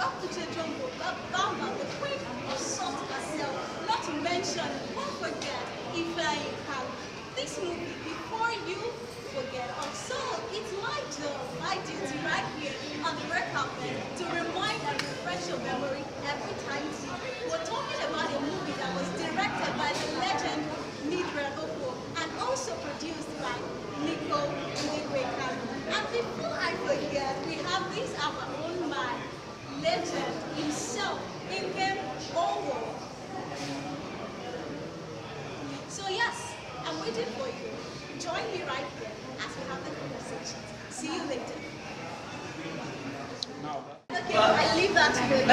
Back to Jombo, Bambam, the queen of salt herself, not to mention, don't forget, if I have this movie before you forget. So it's my job, my duty right here on the red carpet to remind and refresh your memory every time we're talking about a movie that was directed by the legend Owoh and also produced by Nkem. And before I forget, we have this our own man, legend himself, Nkem Owoh. So yes, I'm waiting for you. Join me right here as we have the conversation. See you later. Okay, well, I leave that to you.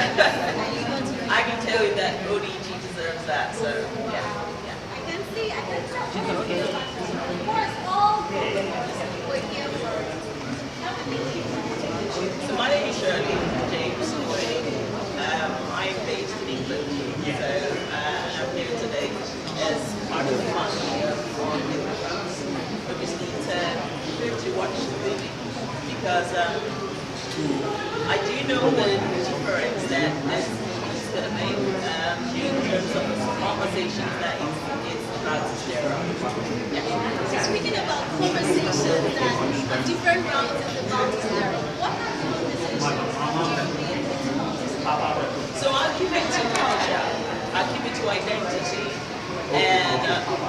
I can tell you that ODG deserves that, so yeah. I can tell. Of course, all we're here for. So my name is Shirley James. I'm based in England, so I'm here today as part of the family on obviously to watch the movie because I do know the difference that this movie is going to make in terms of the conversations that it's about to share. So speaking about conversations that on different rounds in the multi-star, what kind of conversations do you mean with multi-star? So I'll keep it to culture, I'll keep it to identity, and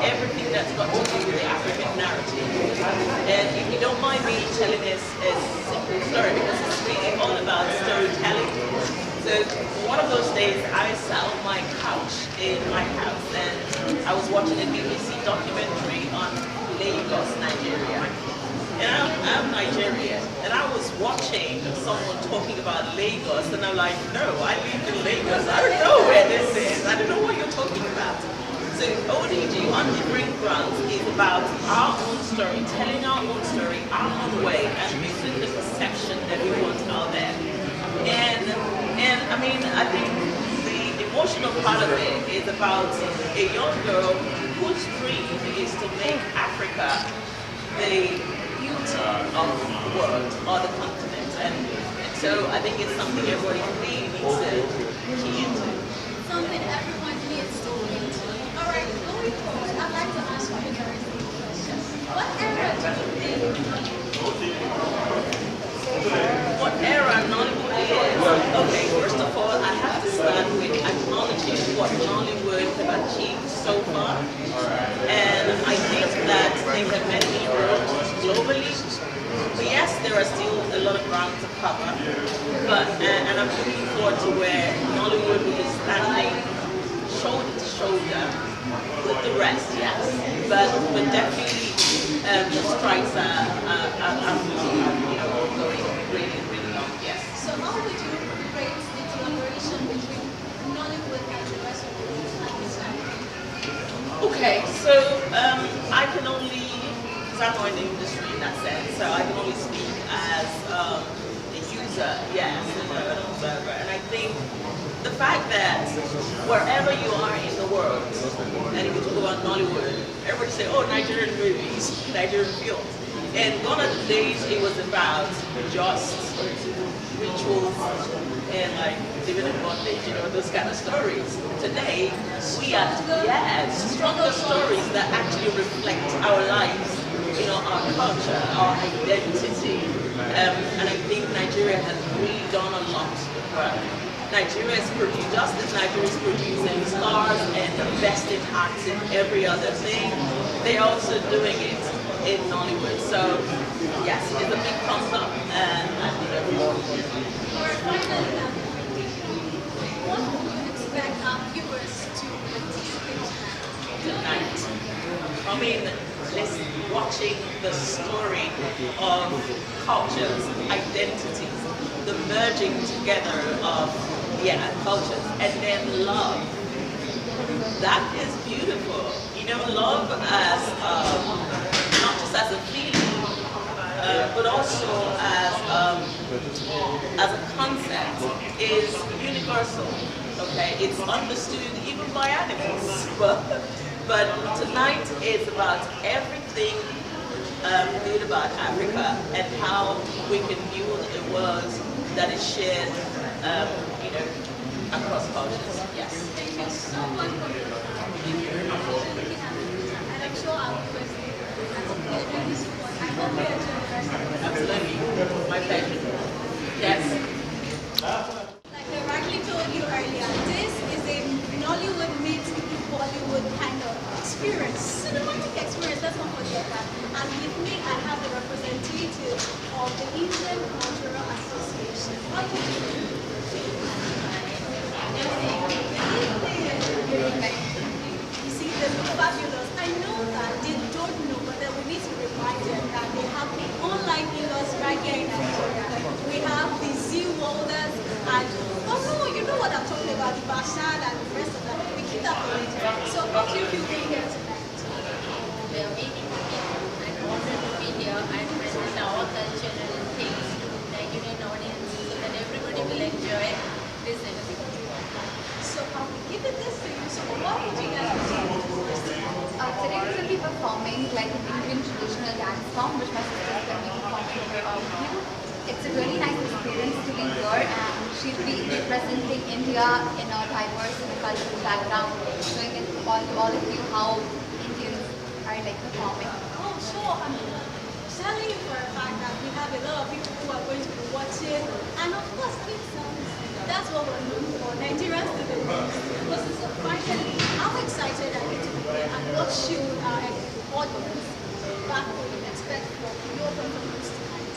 everything that's got to do with the African narrative. And if you don't mind me telling this a simple story, because it's really all about storytelling. So one of those days I sat on my couch in my house and I was watching a BBC documentary on Lagos, Nigeria. And I'm Nigerian, and I was watching someone talking about Lagos, and I'm like, no, I live in Lagos. I don't know where this is. I don't know what you're talking about. So ODG on different grounds is about our own story, telling our own story, our own way, and using the perception that we want out there. And I mean, I think the emotional part of it is about a young girl whose dream is to make Africa the beauty of the world or the continent. And so I think it's something everybody really needs to key into. Something everyone needs to key into. Alright, going forward, I'd like to ask you a very simple question. What era do you think? What era Nollywood is? Okay, first of all, I have to start with acknowledging what Nollywood have achieved so far. And I think that they have made inroads globally. But yes, there are still a lot of ground to cover. But and I'm looking forward to where Nollywood is standing shoulder to shoulder with the rest, yes. But definitely the strikes are going really long, yes. So how would you rate the collaboration between Nollywood and the rest of the world at this time? Okay, so I can only, because I'm not in the industry in that sense, so I can only speak as a user, yes, an observer. And I think the fact that wherever you are in the world, and if you talk about Nollywood, everybody say, oh, Nigerian movies, Nigerian films. And gone are the days it was about just rituals and like living in bondage, those kind of stories. Today, we are, stronger stories that actually reflect our lives, our culture, our identity. And I think Nigeria has really done a lot of work. Nigeria is producing, just as Nigeria is producing stars and investing hearts in every other thing, they're also doing it in Nollywood. So, yes, it's a big thumbs up, and I think everyone will. What do you expect our viewers to anticipate tonight? I mean, watching the story of cultures, identities, the merging together of cultures, and then love. That is beautiful. Love as not just as a feeling, but also as a concept is universal. Okay, it's understood even by animals. But tonight is about everything good about Africa and how we can build a world that is shared much for your time. And I'm sure our viewers will really support. I hope you enjoy the rest of the Absolutely. My pleasure. Yes. Like I rightly told you earlier, this is a Nollywood meets Bollywood kind of experience, cinematic experience, let's not forget that. And with me, I have the representative of the Indian Cultural Association. What do you do? You see, they look fabulous. I know that they don't know, but then we need to remind them that they have the online healers right here in Nigeria. We have the Z-Welders and, oh no, you know what I'm talking about, the Bashan and the rest of that. We keep that for later. So how do you feel being here tonight? We are waiting for people and wanted to be here and present our cultural things to Nigerian audience so that everybody will enjoy this event. So I'll give it this to you. So what would you guys do? Today we will be performing like an Indian traditional dance form which my sister is going to be performing here with you. It's a really nice experience to be here and she'll be representing India in a diverse and cultural background, showing it all of you how Indians are like performing. Oh, sure. I'm telling you for a fact that we have a lot of people who are going to be watching. And of course, that's what we're known for. Nigerians do the most. Because so finally, I'm excited I get to be here and what should our audience back home expect from your performance tonight?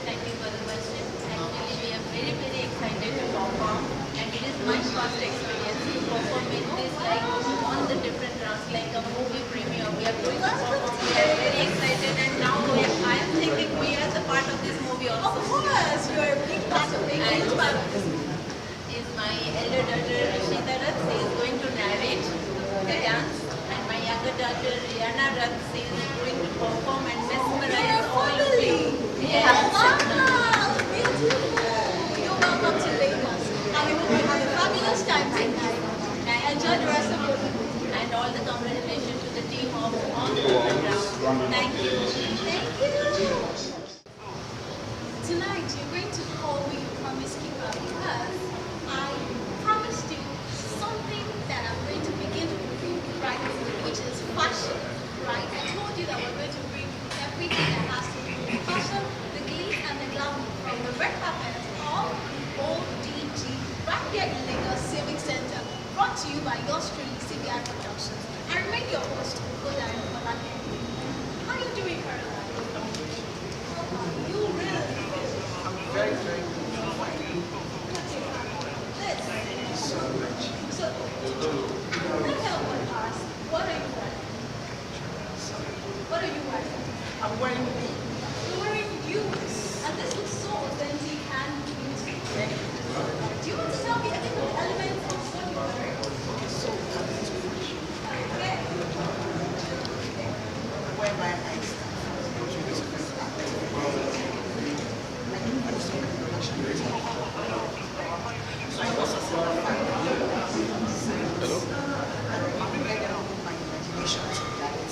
Thank you for the question. Actually, we are very, very excited to perform and it is my first experience to perform in this like on the different rounds like a movie premiere. We are going to perform. We are very excited and now I am thinking we are the part of this movie also. Of course, you're a big part of it. And is my elder daughter Rishita Rath, she is going to narrate the dance and my younger daughter Rihanna Rath, she is going to perform and mesmerize all of you. Yes. Wow, beautiful. You're welcome to Lagos. And we hope you have a fabulous time tonight. And enjoy the rest of your week. And all the congratulations to the team of on the program. Thank you. Thank you. Tonight you're going to call me Promise Keeper because I promised you something that I'm going to begin with you right now, which is fashion. Right? I told you that we're going to bring everything that has to do with fashion, the glitz and the glamour from the red carpet of ODG right here in Lagos Civic Center. Brought to you by yours truly, CBI Productions. I remain your host, Goda and Malaki. How are you doing, Caroline? You really feel Very, very good. this. So much. So, let help us ask, what are you wearing? What are you wearing? I'm wearing the You're wearing youths, and this looks so authentic and beautiful. Do you want to tell me any of the elements of what you're wearing? so Okay. whereby I stand so I also simplify Hello? I'm ready to put my imagination to that.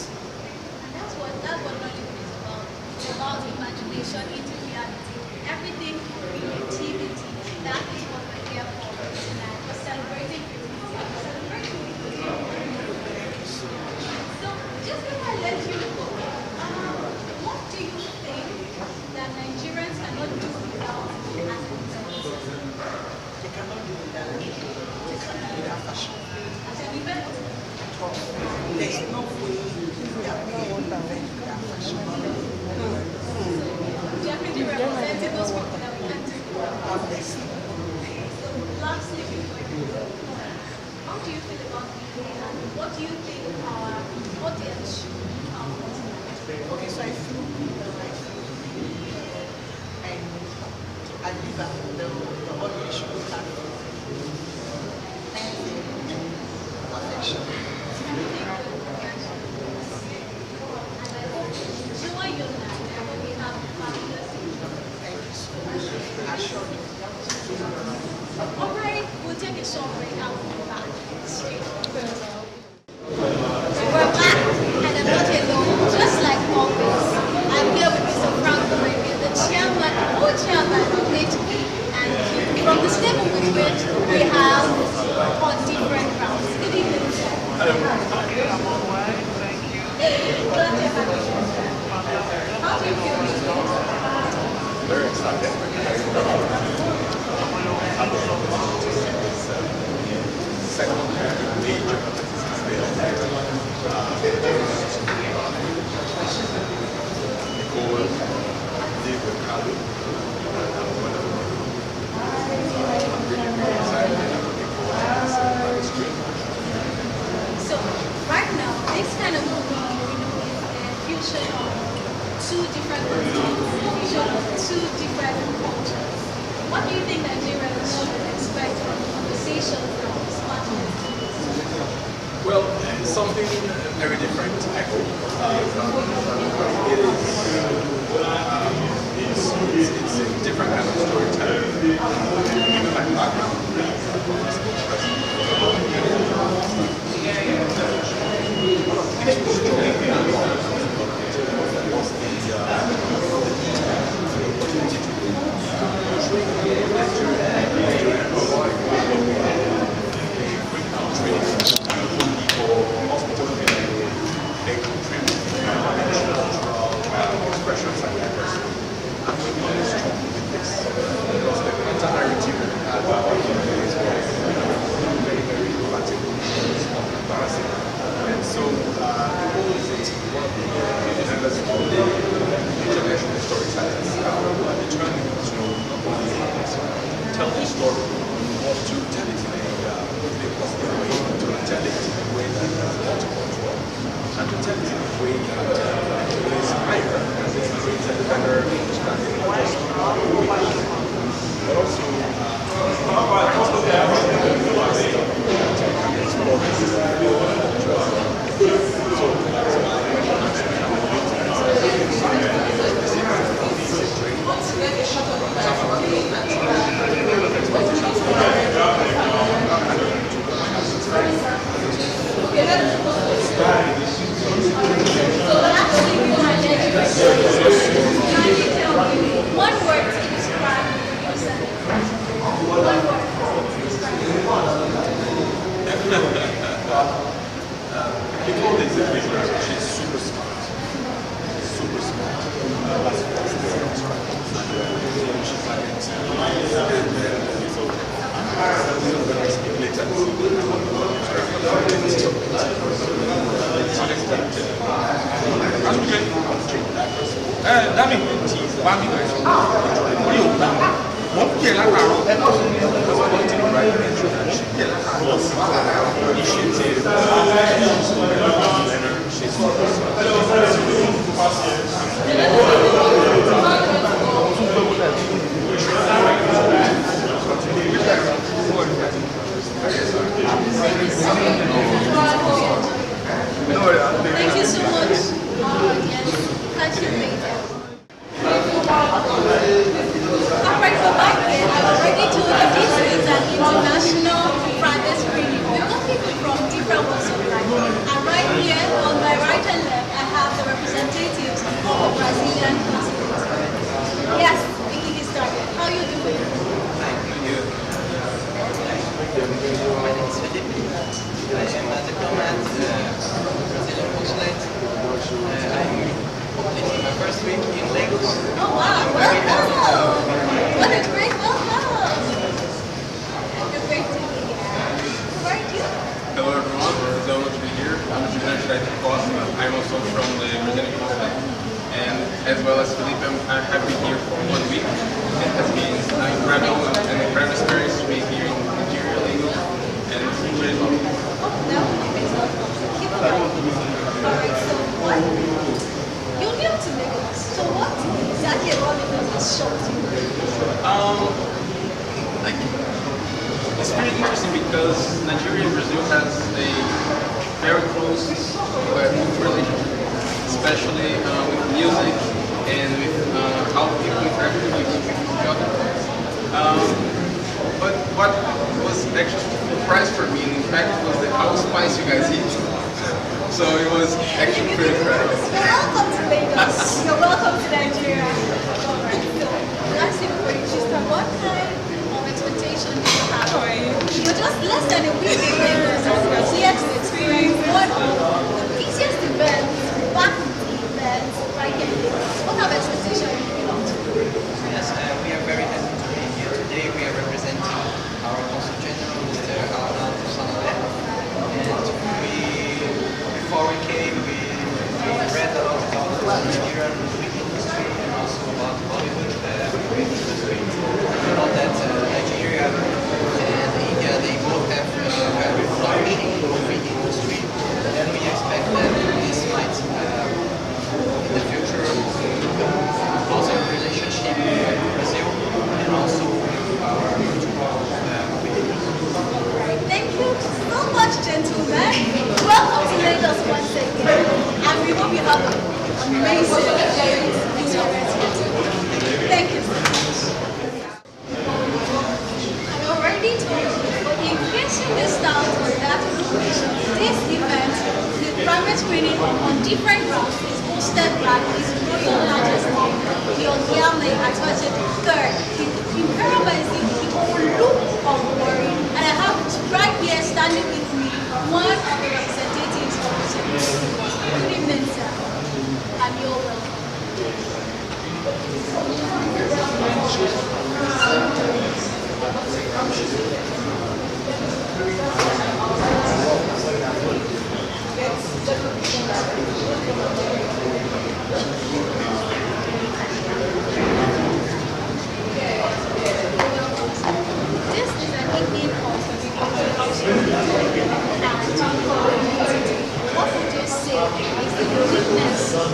And that's what Nollywood is about. It's about imagination into reality. Everything creativity. That is what we're here for tonight. We're celebrating creativity. We're celebrating creativity. So just before I let you go, what do you think that Nigerians cannot do without as an event? They cannot do without it. They cannot do without fashion. As an event? There's no way that we can invent without fashion. Definitely representing those people that we can't do. Honestly. So lastly, before you go, how do you feel about the evening and what do you think our audience should come tonight? Okay, so I feel and I believe that the audience should have affection. Enjoy your night. I hope you have a fabulous evening. Thank you so much. I assure you. Alright, we'll take a short break and we'll be back straight. We're back and I'm not alone, just like always. I'm here with Mr. Frank Arabia, the chairman, co-chairman of HB and Q. From the stable with which we have on Glad to have you. How do you feel today? Very excited. Second major Nicole, David Kalu, and I'm really excited and looking forward to this screen. So, right now, this kind of movie, is a fusion of two different continents, fusion of two different cultures. What do you think Nigerians should expect from conversations from smart movies? Well, something very different, I hope. It's a different kind of storytelling. Given my background, expressions like diversity. I'm really strong with this because the meta-narrative is very, very emphatic, it's not embarrassing. And so, people is one of the members of the international storytellers are determined to not only tell the story, but to tell it in a positive way, to tell it in a way that is multicultural, and to tell it in a way that is higher and is creates a better understanding of just but also One word to describe yourself. One word to describe Nicole is a big girl. She's super smart. Super smart. That's she's like it. And so when I speak later, Dami, Bambi guys. What are you doing? What are you Thank you so much. Yes, catch you later. Alright, so back then, I already told you this is an international private screening. We've got people from different walks of life. And right here, on my right and left, I have the representatives of the Brazilian consulate. Yes, Vicky is started. How are you doing? My name is Felipe. I am a diplomat, Brazilian consulate. I'm completing my first week in Lagos. Oh wow, welcome! What a great welcome! You're great to be here. Who are you? Hello everyone, it's Owoh to be here. I'm I'm also from the Brazilian consulate. And as well as Felipe, I have been here for 1 week. It has been an incredible experience to be here in Nigeria, Lagos, and it's really lovely. Oh, that makes a lot of sense. Keep it up. Alright, so what? You're new to Lagos. So what exactly about Lagos has shocked you? Like, it's pretty interesting because Nigeria and Brazil has a very close relationship, especially with music and with how people interact with each other. But what was actually a surprise for me, in fact, was how spicy you guys eat. So it was actually pretty incredible. You're welcome to Lagos. You're welcome to Nigeria. Alright, so last thing for you, sister, what kind of expectation do you have? You're just less than a week in Lagos. You're here to experience amazing. Thank you so much. I already told you, but in case you missed out on that information, this event, the private screening on different grounds, is hosted by His Royal Majesty, the Onyame Atache III, the Imperial Majesty, the Owoh of Warri, and I have right here standing with me one of the representatives of the Uche. Good evening, sir, and you're welcome. This is an evening of what would you say is the uniqueness of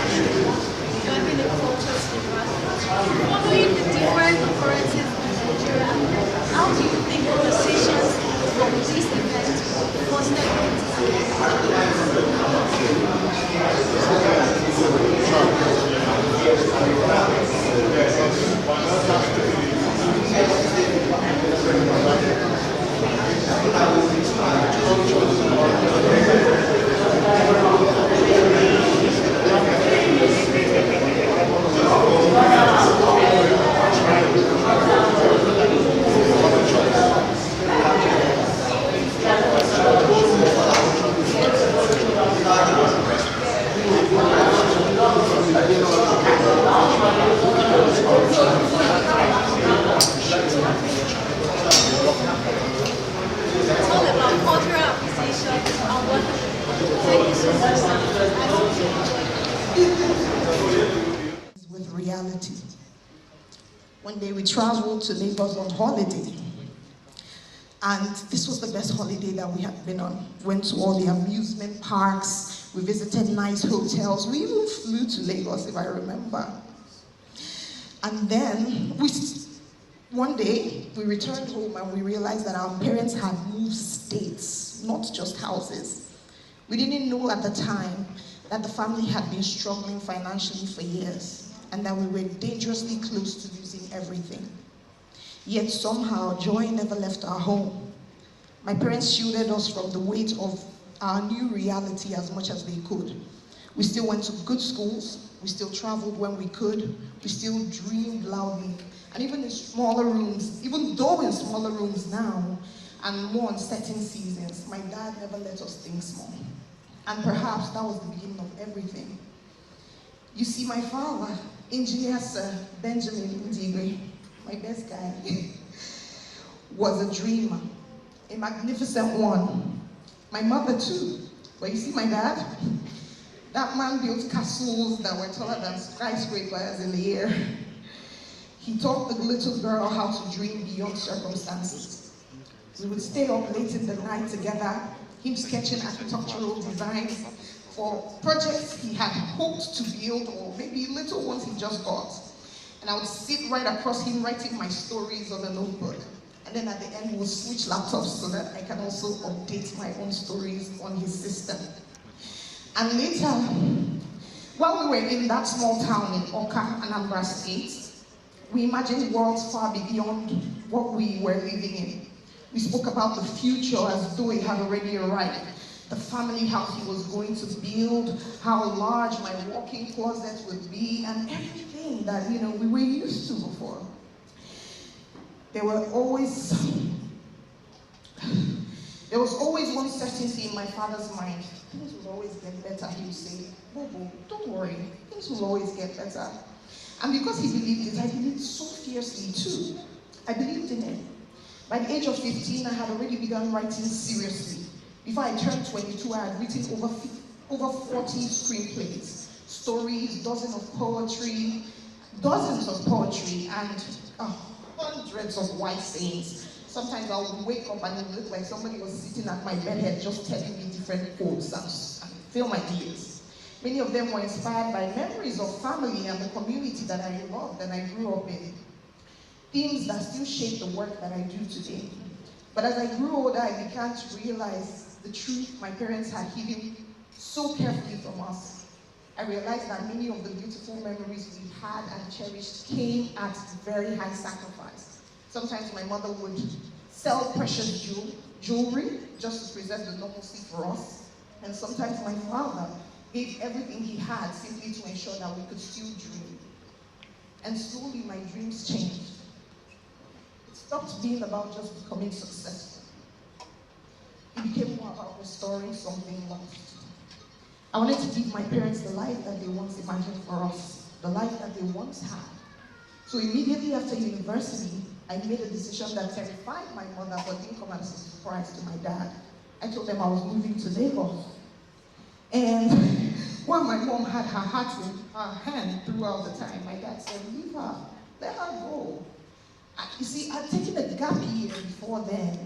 driving the cultures following the different occurrences in Nigeria? How do you think conversations from this event foster It's all about cultural appreciation and what. Thank you so much, sir. With reality. One day we traveled to Lagos on holiday, and this was the best holiday that we had been on. Went to all the amusement parks, we visited nice hotels, we even flew to Lagos, if I remember. And then one day we returned home and we realized that our parents had moved states, not just houses. We didn't know at the time that the family had been struggling financially for years, and that we were dangerously close to losing everything. Yet somehow, joy never left our home. My parents shielded us from the weight of our new reality as much as they could. We still went to good schools, we still traveled when we could, we still dreamed loudly. And even in smaller rooms, even though in smaller rooms now, and more uncertain seasons, my dad never let us think small. And perhaps that was the beginning of everything. You see, my father, Engineer Sir Benjamin Ndigwe, my best guy, was a dreamer, a magnificent one. My mother too. But you see my dad? That man built castles that were taller than skyscrapers in the air. He taught the little girl how to dream beyond circumstances. We would stay up late in the night together, him sketching architectural designs for projects he had hoped to build, or maybe little ones he just got. And I would sit right across him writing my stories on a notebook. And then at the end, we'll switch laptops so that I can also update my own stories on his system. And later, while we were in that small town in Oka, Anambra State, we imagined worlds far beyond what we were living in. We spoke about the future as though it had already arrived. The family house he was going to build, how large my walk-in closet would be, and everything that we were used to before. There was always one certainty in my father's mind. Things will always get better, he would say. Bobo, don't worry, things will always get better. And because he believed it, I believed so fiercely too. I believed in it. By the age of 15, I had already begun writing seriously. Before I turned 22, I had written over 40 screenplays, stories, dozens of poetry, and hundreds of white sayings. Sometimes I would wake up and it would look like somebody was sitting at my bedhead just telling me different quotes and film ideas. Many of them were inspired by memories of family and the community that I loved and I grew up in. Themes that still shape the work that I do today. But as I grew older, I began to realize the truth my parents had hidden so carefully from us. I realized that many of the beautiful memories we had and cherished came at very high sacrifice. Sometimes my mother would sell precious jewelry just to preserve the normalcy for us. And sometimes my father gave everything he had simply to ensure that we could still dream. And slowly my dreams changed. It stopped being about just becoming successful. It became more about restoring something lost. I wanted to give my parents the life that they once imagined for us, the life that they once had. So immediately after university, I made a decision that terrified my mother but didn't come as a surprise to my dad. I told them I was moving to Lagos. And while my mom had her heart in her hand throughout the time, my dad said, leave her, let her go. You see, I'd taken a gap year before then,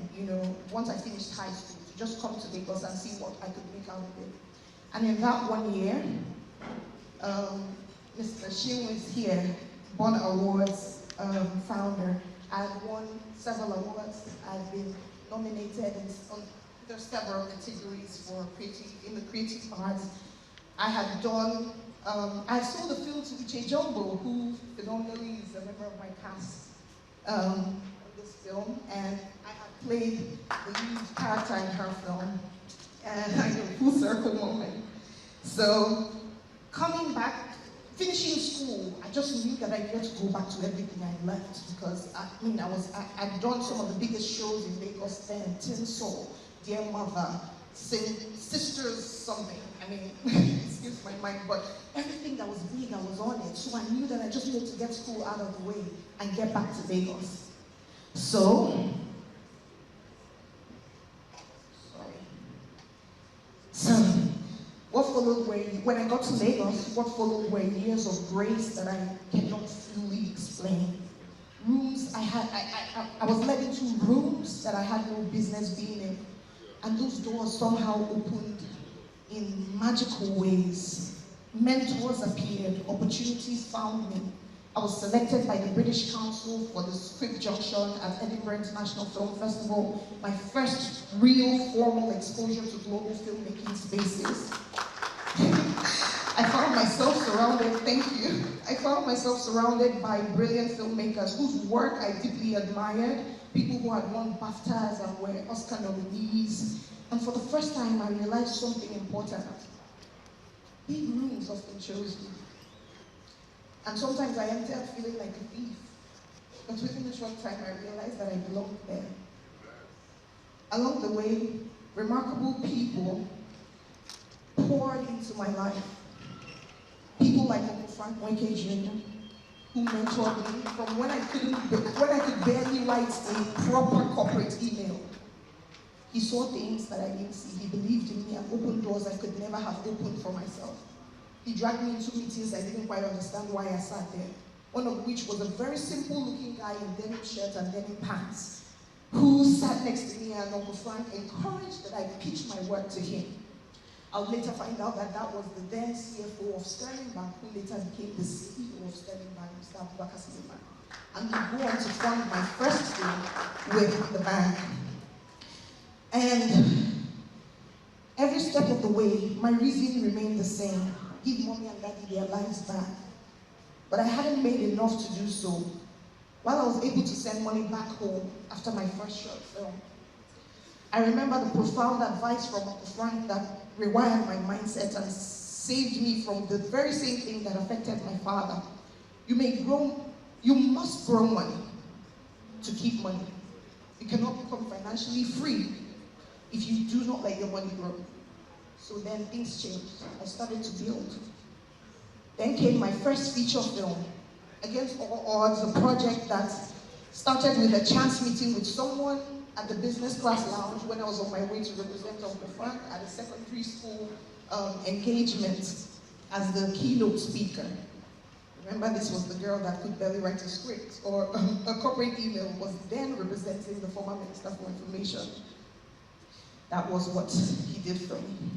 once I finished high school, to just come to Lagos and see what I could make out of it. And in that 1 year, Mr. Shin was here, Bon Awards founder. I've won several awards. I've been nominated under several categories in the creative arts. I had done, I sold a film to Uche Jombo, who phenomenally is a member of my cast of this film, and I had played the lead character in her film, and I know, full circle moment. So, coming back, finishing school, I just knew that I needed to go back to everything I left, because I'd done some of the biggest shows in Lagos then, Tinsel, Dear Mother, Sisters something, excuse my mind, but everything that was big, I was on it. So I knew that I just needed to get school out of the way and get back to Lagos. So what followed when I got to Lagos, what followed were years of grace that I cannot fully explain. Rooms I was led into rooms that I had no business being in. And those doors somehow opened in magical ways. Mentors appeared, opportunities found me. I was selected by the British Council for the Script Junction at Edinburgh International Film Festival, my first real formal exposure to global filmmaking spaces. I found myself surrounded by brilliant filmmakers whose work I deeply admired, people who had won BAFTAs and were Oscar nominees. And for the first time, I realized something important. Big rooms often chose me. And sometimes I ended up feeling like a thief. But within a short time, I realized that I belonged there. Along the way, remarkable people poured into my life. People like Uncle Frank Weke Jr., who mentored me from when I could barely write a proper corporate email. He saw things that I didn't see. He believed in me and opened doors I could never have opened for myself. He dragged me into meetings I didn't quite understand why I sat there. One of which was a very simple-looking guy in denim shirt and denim pants, who sat next to me, and Uncle Frank encouraged that I pitch my work to him. I would later find out that that was the then CFO of Sterling Bank, who later became the CEO of Sterling Bank, Mr. Abubakar Suleiman. And he go on to fund my first film with the bank. And every step of the way, my reason remained the same: give mommy and daddy their lives back. But I hadn't made enough to do so. While I was able to send money back home after my first short film, I remember the profound advice from Uncle Frank that rewired my mindset and saved me from the very same thing that affected my father. You must grow money to keep money. You cannot become financially free if you do not let your money grow. So then things changed. I started to build. Then came my first feature film, against all odds, a project that started with a chance meeting with someone at the business class lounge when I was on my way to represent Uncle Frank at a secondary school engagement as the keynote speaker. Remember, this was the girl that could barely write a script, or a corporate email was then representing the former Minister for Information. That was what he did for me.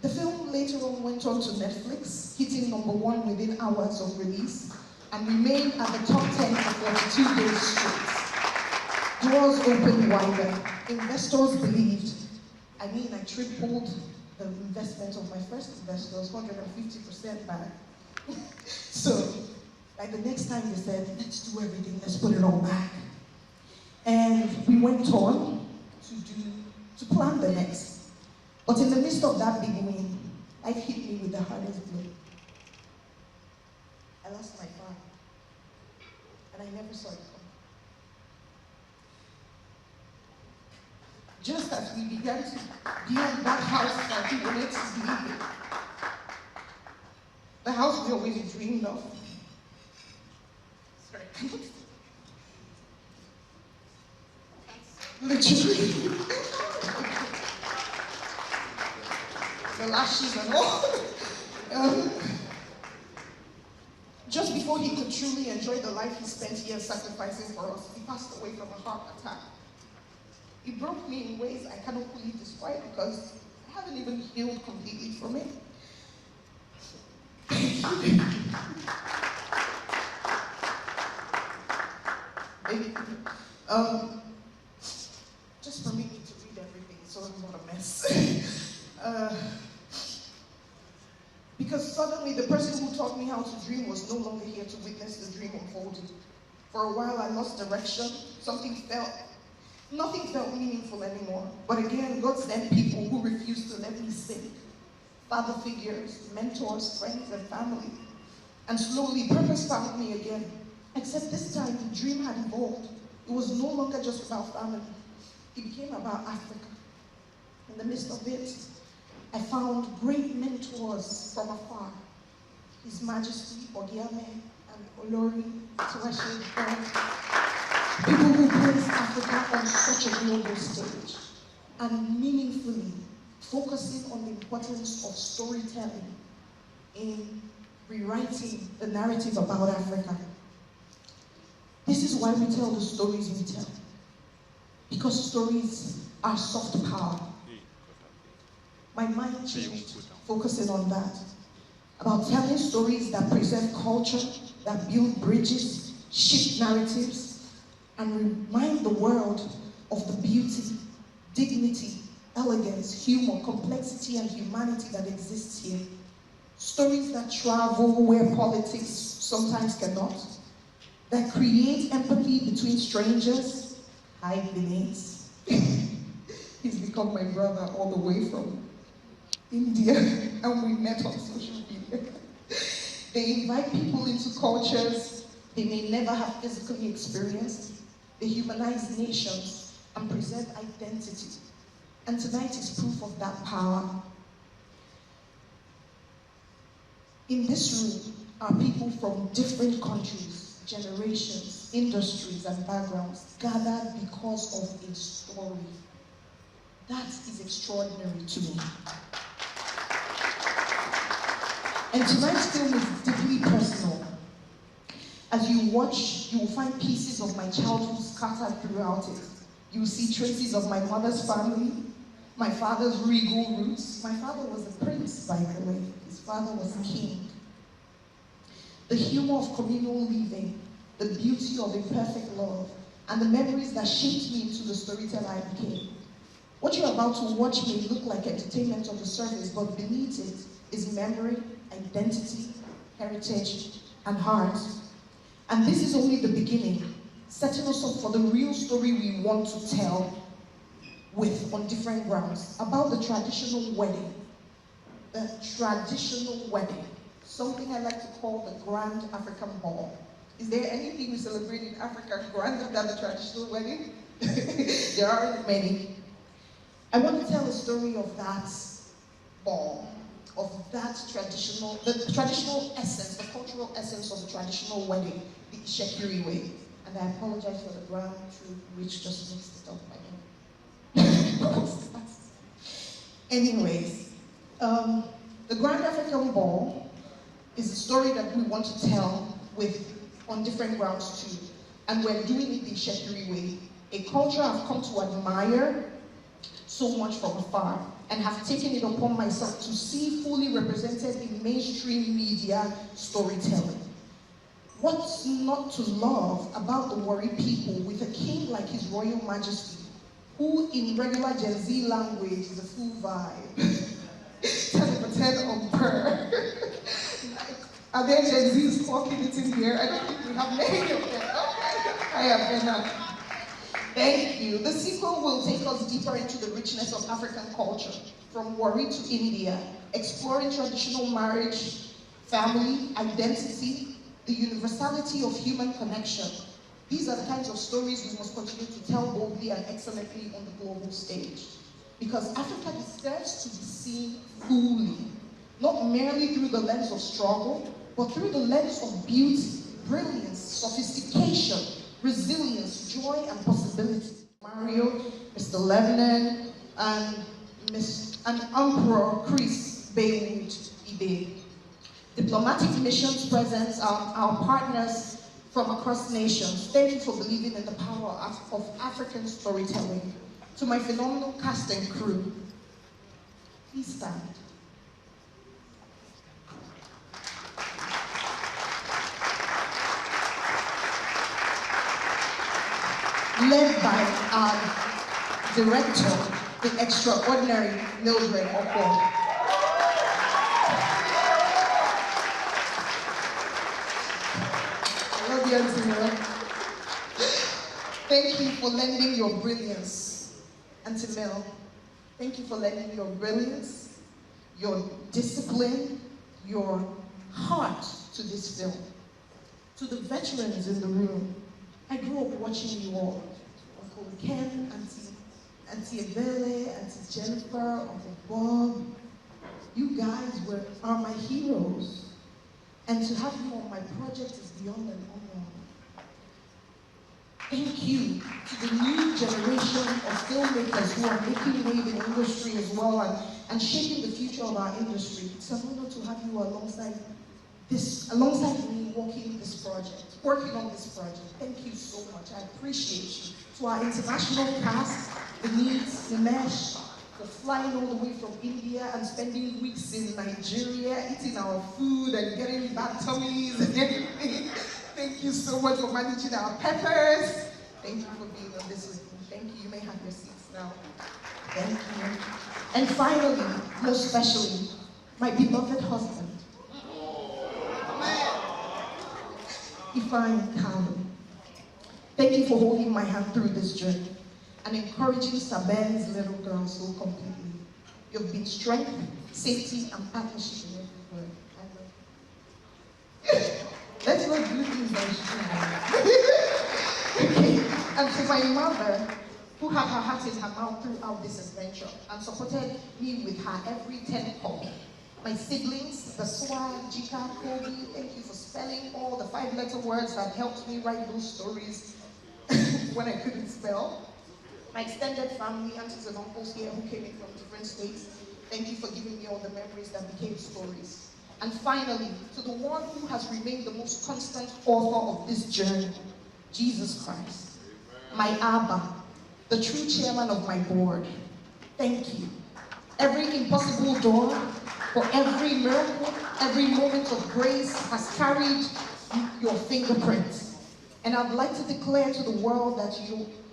The film later on went on to Netflix, hitting #1 within hours of release, and remained at the top 10 for 42 days straight. Doors opened wider. Investors believed. I mean, I tripled the investment of my first investors, 150% back. So, like the next time they said, let's do everything, let's put it all back. And we went on to plan the next. But in the midst of that big win, life hit me with the hardest blow. I lost my father, and I never saw it coming. Just as we began to build that house that we wanted to live in, the house we always dreamed of. Sorry. Literally. The lashes and all. Just before he could truly enjoy the life he spent here sacrificing for us, he passed away from a heart attack. It broke me in ways I cannot fully describe because I haven't even healed completely from it. Maybe, just permit me to read everything so I'm not a mess. Because suddenly the person who taught me how to dream was no longer here to witness the dream unfolded. For a while I lost direction, nothing felt meaningful anymore. But again, God sent people who refused to let me sink. Father figures, mentors, friends, and family. And slowly purpose found me again. Except this time the dream had evolved. It was no longer just about family. It became about Africa. In the midst of it, I found great mentors from afar. His Majesty, Ogiame, and Olori, Tuashe, people who place Africa on such a global stage, and meaningfully focusing on the importance of storytelling in rewriting the narrative about Africa. This is why we tell the stories we tell. Because stories are soft power. My mind changed focusing on that. About telling stories that preserve culture, that build bridges, shift narratives, and remind the world of the beauty, dignity, elegance, humor, complexity, and humanity that exists here. Stories that travel where politics sometimes cannot, that create empathy between strangers. Hi, Denise. He's become my brother all the way from India, and we met on social media. They invite people into cultures they may never have physically experienced. They humanize nations and preserve identity. And tonight is proof of that power. In this room are people from different countries, generations, industries, and backgrounds gathered because of a story. That is extraordinary to me. And tonight's film is deeply personal. As you watch, you will find pieces of my childhood scattered throughout it. You will see traces of my mother's family, my father's regal roots. My father was a prince, by the way. His father was a king. The humor of communal living, the beauty of imperfect love, and the memories that shaped me into the storyteller I became. What you're about to watch may look like entertainment on the surface, but beneath it is memory, identity, heritage, and heart. And this is only the beginning, setting us up for the real story we want to tell on different grounds, about the traditional wedding. The traditional wedding, something I like to call the Grand African Ball. Is there anything we celebrate in Africa grander than the traditional wedding? There aren't many. I want to tell a story of that ball, of that the traditional essence, the cultural essence of the traditional wedding, the Ishekiri way. And I apologize for the ground truth, which just mixed it up by now. Anyways, the Grand African Ball is a story that we want to tell on different grounds too. And we're doing it the Shekiri way, a culture I've come to admire so much from afar, and have taken it upon myself to see fully represented in mainstream media storytelling. What's not to love about the Warri people with a king like His Royal Majesty, who in regular Gen Z language is a full vibe? 10 over 10 on per. Are there Gen Zs talking it in here? I don't think we have many of them. Okay. I have enough. Thank you. The sequel will take us deeper into the richness of African culture, from Warri to India, exploring traditional marriage, family, identity, the universality of human connection. These are the kinds of stories we must continue to tell boldly and excellently on the global stage. Because Africa deserves to be seen fully, not merely through the lens of struggle, but through the lens of beauty, brilliance, sophistication, resilience, joy, and possibility. Mario, Mr. Lebanon, and Emperor Chris Baywood Ibe. Diplomatic missions presence, our partners from across nations. Thank you for believing in the power of African storytelling. To my phenomenal cast and crew, please stand. Led by our director, the extraordinary Mildred Owoh. I love you, Auntie Mildred. Thank you for lending your brilliance, Auntie Mel. Thank you for lending your brilliance, your discipline, your heart to this film. To the veterans in the room, I grew up watching you all. Uncle Nkem, Auntie Ebele, Auntie Jennifer, Uncle Bob. You guys are my heroes. And to have you on my project is beyond an honor. Thank you to the new generation of filmmakers who are making wave in industry as well and shaping the future of our industry. It's an honor to have you alongside me working on this project. Thank you so much. I appreciate you. To our international cast, the Needs, Nimesh, for flying all the way from India and spending weeks in Nigeria, eating our food and getting bad tummies and everything. Thank you so much for managing our peppers. Thank you for being on this with me. Thank you. You may have your seats now. Thank you. And finally, most especially, my beloved husband, Ifeanyi Kalu. Thank you for holding my hand through this journey and encouraging Saben's little girl so completely. You've been strength, safety, and partnership in every word. I love you. Let's not do things like okay. And to my mother, who had her heart in her mouth throughout this adventure and supported me with her every 10 call. My siblings, the Swag, Jika, Kobe, thank you for spelling all the 5-letter words that helped me write those stories when I couldn't spell. My extended family, aunties and uncles here who came in from different states, thank you for giving me all the memories that became stories. And finally, to the one who has remained the most constant author of this journey, Jesus Christ, my Abba, the true chairman of my board. Thank you. Every impossible dawn, for every miracle, every moment of grace has carried your fingerprints. And I'd like to declare to the world that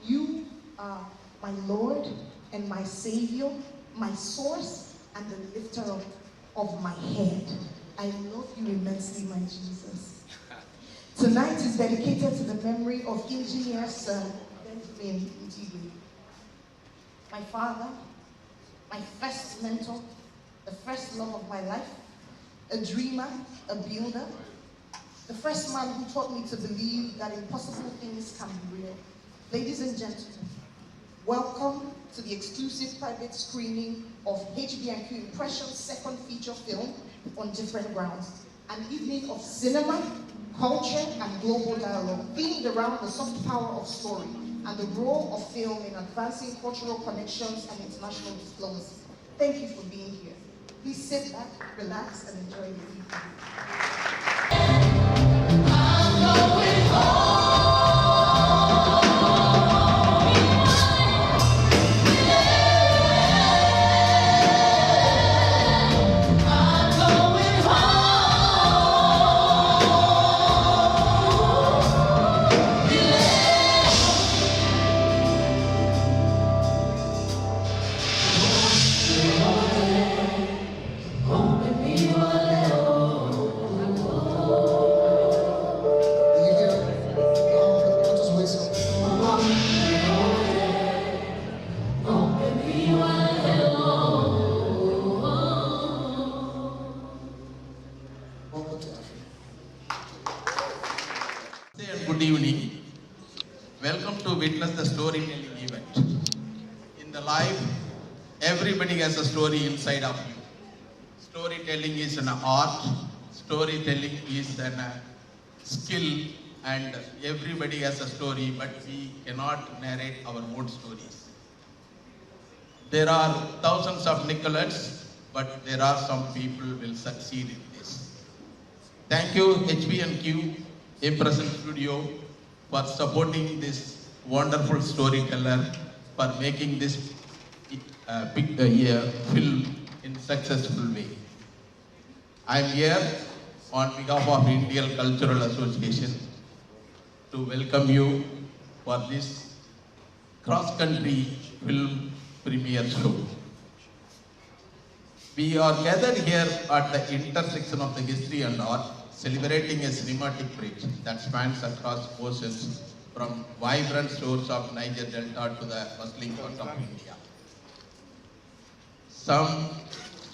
you are my Lord and my Savior, my source, and the lifter of my head. I love you immensely, my Jesus. Tonight is dedicated to the memory of Engineer Sir Benjamin Ntigwe, my father, my first mentor, the first love of my life, a dreamer, a builder, the first man who taught me to believe that impossible things can be real. Ladies and gentlemen, welcome to the exclusive private screening of HB&Q Impression's second feature film, On Different Grounds, an evening of cinema, culture, and global dialogue themed around the soft power of story and the role of film in advancing cultural connections and international diplomacy. Thank you for being here. Please sit back, relax, and enjoy the evening. good evening. Welcome to witness the storytelling event. In the life, everybody has a story inside of you. Storytelling is an art, storytelling is a skill, and everybody has a story, but we cannot narrate our own stories. There are thousands of Nicolets, but there are some people who will succeed in this. Thank you HB&Q, Impression Studio, for supporting this wonderful storyteller, for making this film in successful way. I am here on behalf of Indian Cultural Association to welcome you for this cross-country film premiere show. We are gathered here at the intersection of the history and art, celebrating a cinematic bridge that spans across oceans from vibrant shores of Niger Delta to the bustling heart of India. Some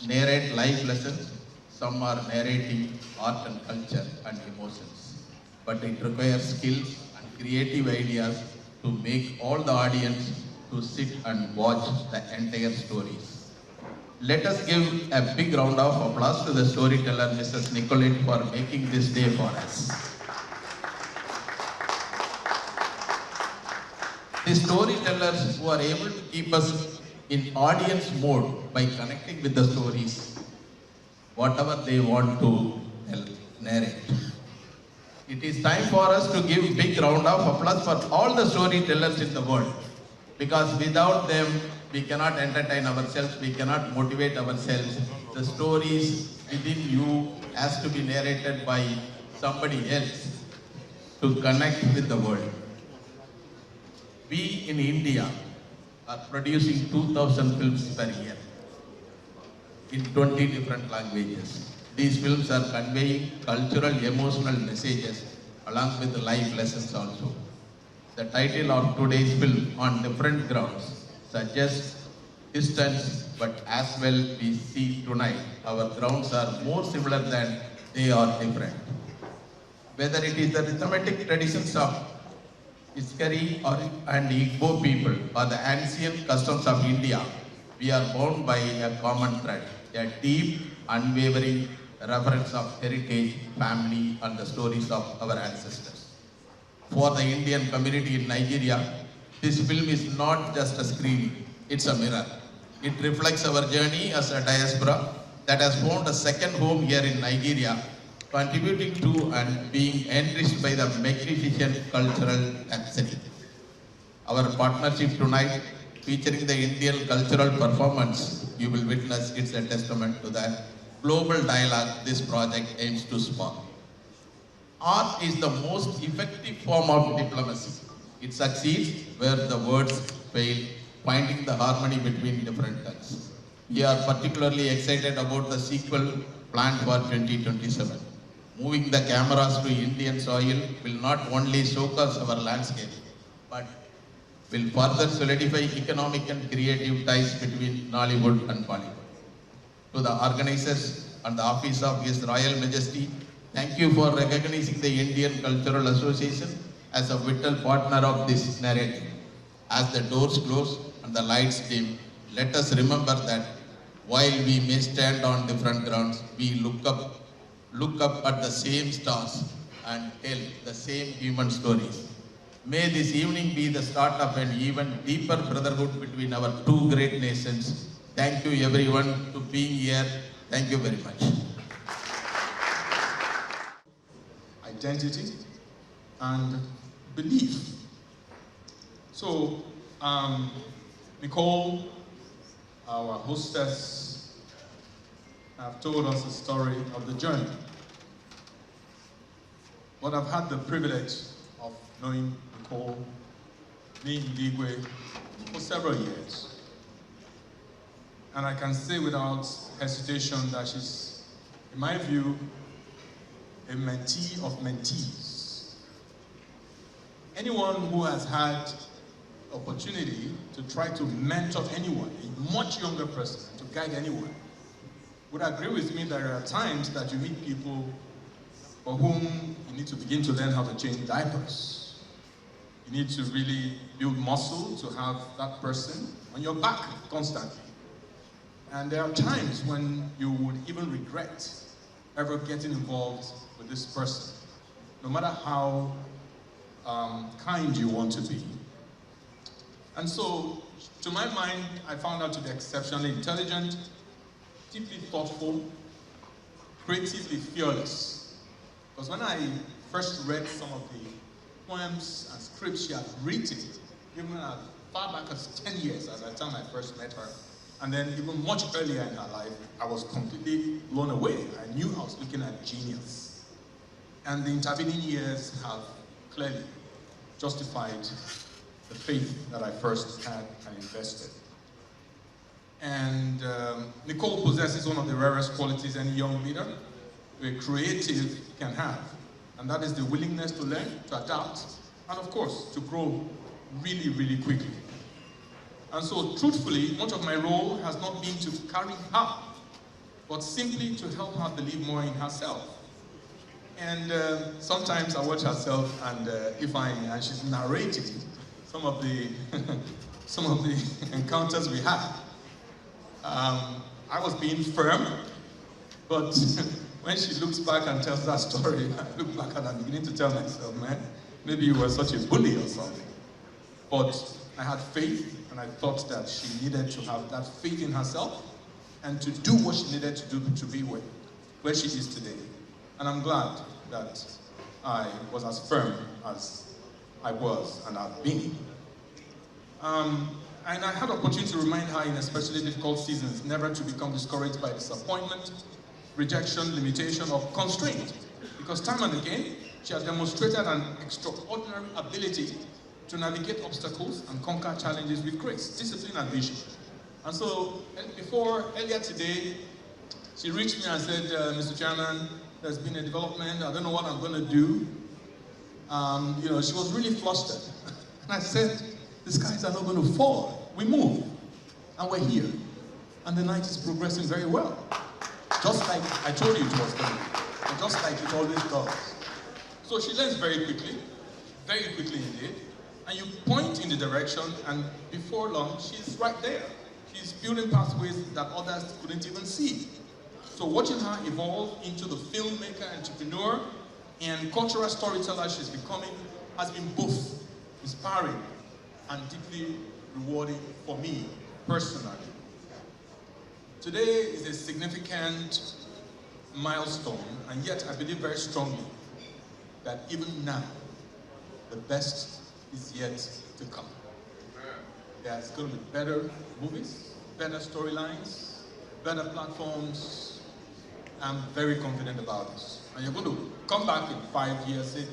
narrate life lessons, some are narrating art and culture and emotions. But it requires skills and creative ideas to make all the audience to sit and watch the entire stories. Let us give a big round of applause to the storyteller, Mrs. Nicolette, for making this day for us. The storytellers who are able to keep us in audience mode by connecting with the stories, whatever they want to narrate. It is time for us to give big round of applause for all the storytellers in the world, because without them, we cannot entertain ourselves, we cannot motivate ourselves. The stories within you has to be narrated by somebody else to connect with the world. We in India are producing 2,000 films per year in 20 different languages. These films are conveying cultural, emotional messages along with the life lessons also. The title of today's film, On Different Grounds, suggests distance, but as well we see tonight, our grounds are more similar than they are different. Whether it is the rhythmic traditions of Iskari and Igbo people or the ancient customs of India, we are bound by a common thread, a deep, unwavering reverence of heritage, family, and the stories of our ancestors. For the Indian community in Nigeria, this film is not just a screen, it's a mirror. It reflects our journey as a diaspora that has found a second home here in Nigeria, contributing to and being enriched by the magnificent cultural tapestry. Our partnership tonight, featuring the Indian cultural performance, you will witness it's a testament to the global dialogue this project aims to spark. Art is the most effective form of diplomacy. It succeeds where the words fail, finding the harmony between different tongues. We are particularly excited about the sequel planned for 2027. Moving the cameras to Indian soil will not only showcase our landscape, but will further solidify economic and creative ties between Nollywood and Bollywood. To the organizers and the Office of His Royal Majesty, thank you for recognizing the Indian Cultural Association as a vital partner of this narrative. As the doors close and the lights dim, let us remember that while we may stand on different grounds, we look up at the same stars and tell the same human stories. May this evening be the start of an even deeper brotherhood between our two great nations. Thank you everyone to being here. Thank you very much. Identity and belief. So, Nicole, our hostess, have told us the story of the journey. But I've had the privilege of knowing Nicole, being Ligwe, for several years. And I can say without hesitation that she's, in my view, a mentee of mentees. Anyone who has had opportunity to try to mentor anyone, a much younger person, to guide anyone, would agree with me that there are times that you meet people for whom you need to begin to learn how to change diapers. You need to really build muscle to have that person on your back constantly. And there are times when you would even regret ever getting involved with this person, no matter how kind you want to be. And so, to my mind, I found her to be exceptionally intelligent, deeply thoughtful, creatively fearless. Because when I first read some of the poems and scripts she had written, even as far back as 10 years at the time I first met her, and then even much earlier in her life, I was completely blown away. I knew I was looking at genius. And the intervening years have clearly justified the faith that I first had and invested. And Nicole possesses one of the rarest qualities any young leader, a creative can have. And that is the willingness to learn, to adapt, and of course, to grow really, really quickly. And so, truthfully, much of my role has not been to carry her, but simply to help her believe more in herself. And sometimes I watch herself, and and she's narrating some of the encounters we had. I was being firm, but when she looks back and tells that story, I look back and I'm beginning to tell myself, man, maybe you were such a bully or something. But I had faith, and I thought that she needed to have that faith in herself and to do what she needed to do to be where she is today. And I'm glad that I was as firm as I was and have been. And I had the opportunity to remind her in especially difficult seasons never to become discouraged by disappointment, rejection, limitation, or constraint. Because time and again, she has demonstrated an extraordinary ability to navigate obstacles and conquer challenges with grace, discipline, and vision. And so, earlier today, she reached me and said, Mr. Chairman, there's been a development, I don't know what I'm going to do. She was really flustered. And I said, the skies are not going to fall. We move, and we're here. And the night is progressing very well. Just like I told you it was going to be, and just like it always does. So she learns very quickly indeed. And you point in the direction, and before long, she's right there. She's building pathways that others couldn't even see. So watching her evolve into the filmmaker, entrepreneur, and cultural storyteller she's becoming has been both inspiring and deeply rewarding for me personally. Today is a significant milestone, and yet I believe very strongly that even now, the best is yet to come. There's going to be better movies, better storylines, better platforms. I'm very confident about this. And you're going to come back in 5 years and say,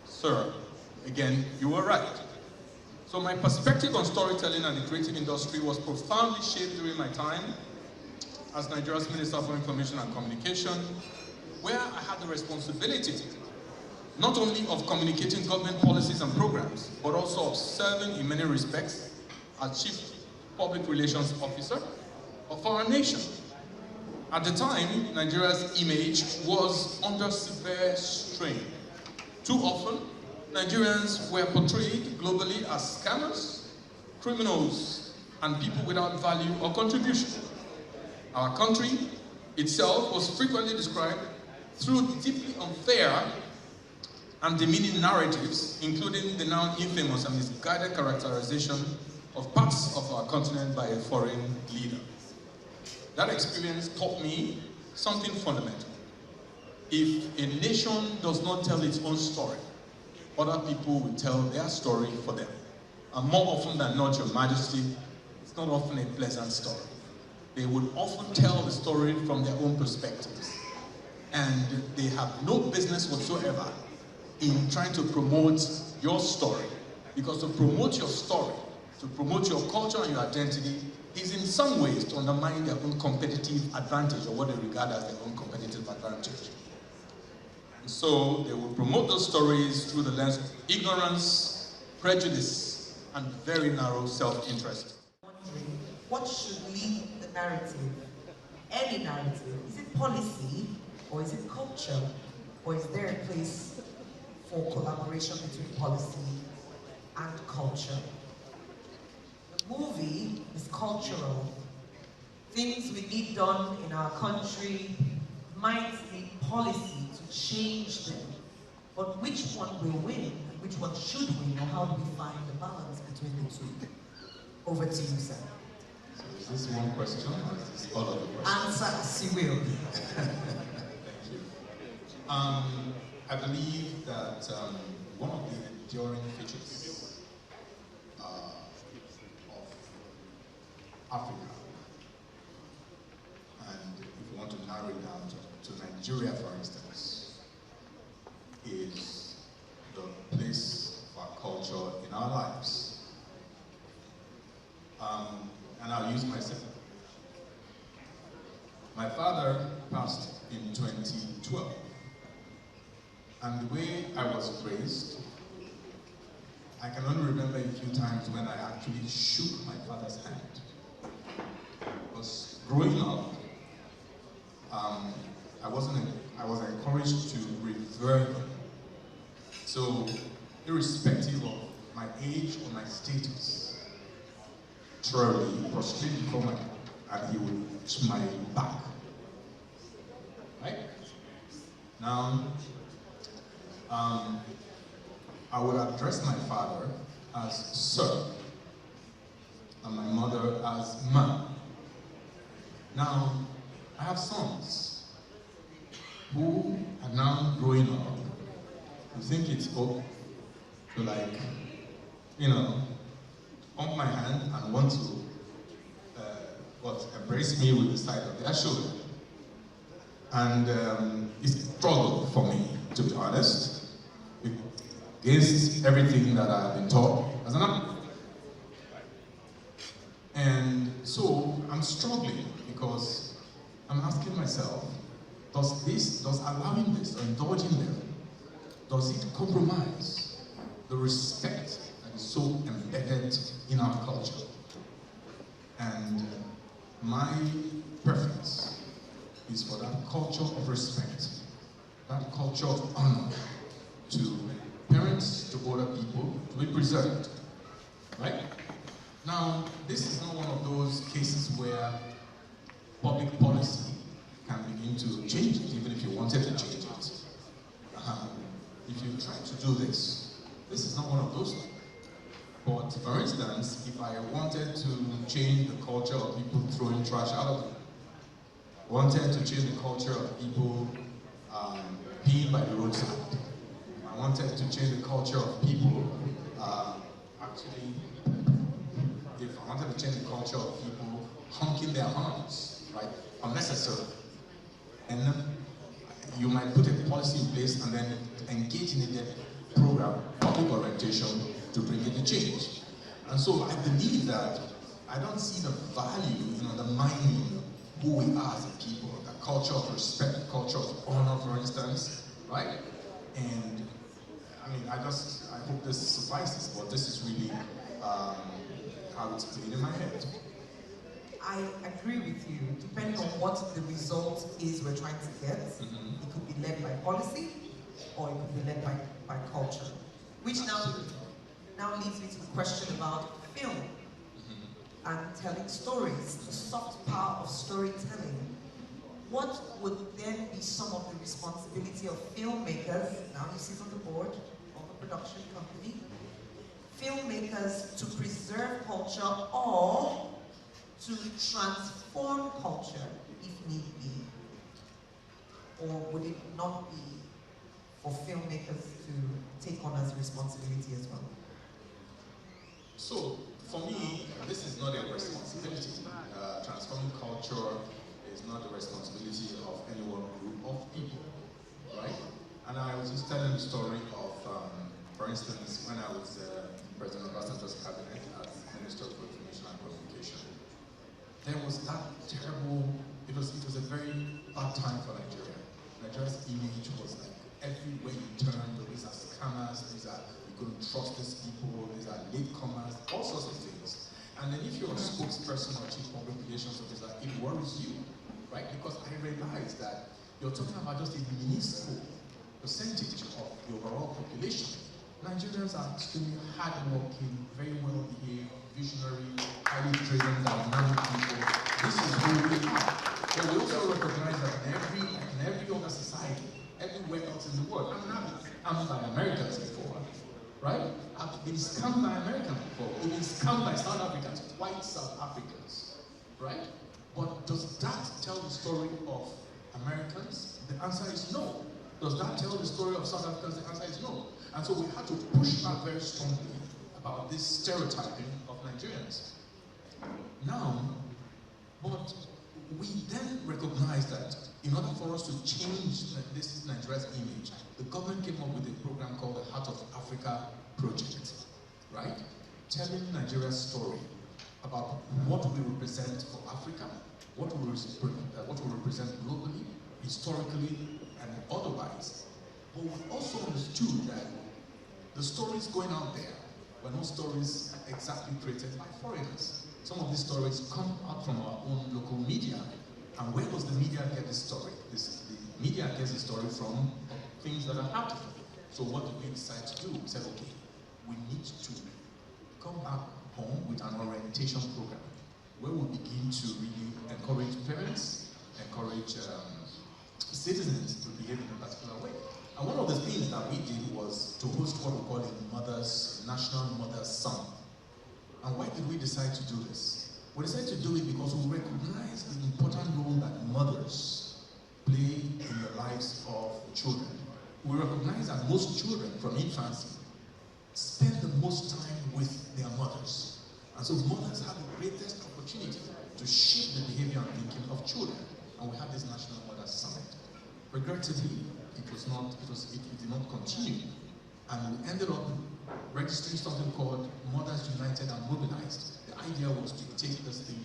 sir, again, you were right. So my perspective on storytelling and the creative industry was profoundly shaped during my time as Nigeria's Minister for Information and Communication, where I had the responsibility not only of communicating government policies and programs, but also of serving in many respects as Chief Public Relations Officer of our nation. At the time, Nigeria's image was under severe strain. Too often, Nigerians were portrayed globally as scammers, criminals, and people without value or contribution. Our country itself was frequently described through deeply unfair and demeaning narratives, including the now infamous and misguided characterization of parts of our continent by a foreign leader. That experience taught me something fundamental. If a nation does not tell its own story, other people will tell their story for them. And more often than not, Your Majesty, it's not often a pleasant story. They would often tell the story from their own perspectives. And they have no business whatsoever in trying to promote your story. Because to promote your story, to promote your culture and your identity, is in some ways to undermine their own competitive advantage, or what they regard as their own competitive advantage. And so they will promote those stories through the lens of ignorance, prejudice, and very narrow self-interest. What should lead the narrative? Any narrative. Is it policy or is it culture? or is there a place for collaboration between policy and culture? The movie is cultural. Things we need done in our country might need policy to change them. But which one will win and which one should win, or how do we find the balance between the two? Over to you, sir. So is this one question or is this all of the questions? Answer as you will. Thank you. I believe that one of the enduring features of Africa, and if we want to narrow it down to Nigeria, for instance, is the place of our culture in our lives. And I'll use myself. My father passed in 2012. And the way I was raised, I can only remember a few times when I actually shook my father's hand. Because growing up, I was encouraged to revere him. So, irrespective of my age or my status, literally prostrate before my, and he would touch my back. Right? Now, I would address my father as sir, and my mother as ma. Now, I have sons who are now growing up, who think it's okay to, like, you know, pump my hand and want to embrace me with the side of their shoulder. And it's a struggle for me, to be honest, against everything that I've been taught as an adult. And so I'm struggling because I'm asking myself, does allowing this or indulging them, does it compromise the respect that is so embedded in our culture? And my preference is for that culture of respect, that culture of honor to parents, to older people, to be preserved, right? Now, this is not one of those cases where public policy can begin to change it, even if you wanted to change it. If you try to do this, this is not one of those things. But for instance, if I wanted to change the culture of people throwing trash out of them, wanted to change the culture of people peeing by the roadside, I wanted to change the culture of people if I wanted to change the culture of people honking their horns, right, unnecessarily, and you might put a policy in place and then engage in a program, public orientation, to bring it to change. And so I believe that I don't see the value in undermining who we are as a people, the culture of respect, the culture of honor, for instance, right? And I mean, I hope this suffices, but this is really how it's played in my head. I agree with you. Depending on what the result is we're trying to get, it could be led by policy or it could be led by culture. Which now leads me to the question about film and telling stories, the soft power of storytelling. What would then be some of the responsibility of filmmakers, now you sit on the board of a production company, filmmakers to preserve culture or to transform culture if need be? Or would it not be for filmmakers to take on as responsibility as well? So, for me, this is not a responsibility. Transforming culture is not the responsibility of any one group of people, right? And I was just telling the story of, for instance, when I was President Obasanjo's cabinet as Minister for Information and Communication, there was that terrible, it was a very bad time for Nigeria. Nigeria's image was like, everywhere you turn, these are scammers, you couldn't trust these people, these are latecomers, all sorts of things. And then if you're a spokesperson or chief public relations officer, it worries you, right? Because I realized that you're talking about just a minuscule percentage of the overall population, Nigerians are extremely hardworking, very well behaved, visionary, highly driven, dynamic people. This is who we are. But we also recognize that in every other society, everywhere else in the world, I'm not scammed by Americans before, right? I've been scammed by Americans before. We've been scammed by South Africans, white South Africans, right? But does that tell the story of Americans? The answer is no. Does that tell the story of South Africans? The answer is no. And so we had to push back very strongly about this stereotyping of Nigerians. Now, but we then recognized that in order for us to change this Nigeria's image, the government came up with a program called the Heart of Africa Project, right? Telling Nigeria's story about what we represent for Africa, what we represent globally, historically, and otherwise. But we also understood that the stories going out there were not stories exactly created by foreigners. Some of these stories come out from our own local media. And where does the media get this story? The media gets the story from things that are happening. So what did we decide to do? We said, okay, we need to come back home with an orientation program where we begin to really encourage parents, encourage citizens to behave in a particular way. And one of the things that we did was to host what we call a National Mothers Summit. And why did we decide to do this? We decided to do it because we recognize the important role that mothers play in the lives of children. We recognize that most children from infancy spend the most time with their mothers. And so mothers have the greatest opportunity to shape the behavior and thinking of children. And we had this National Mothers Summit. Regrettably, it did not continue. And we ended up registering something called Mothers United and Mobilized. The idea was to take this thing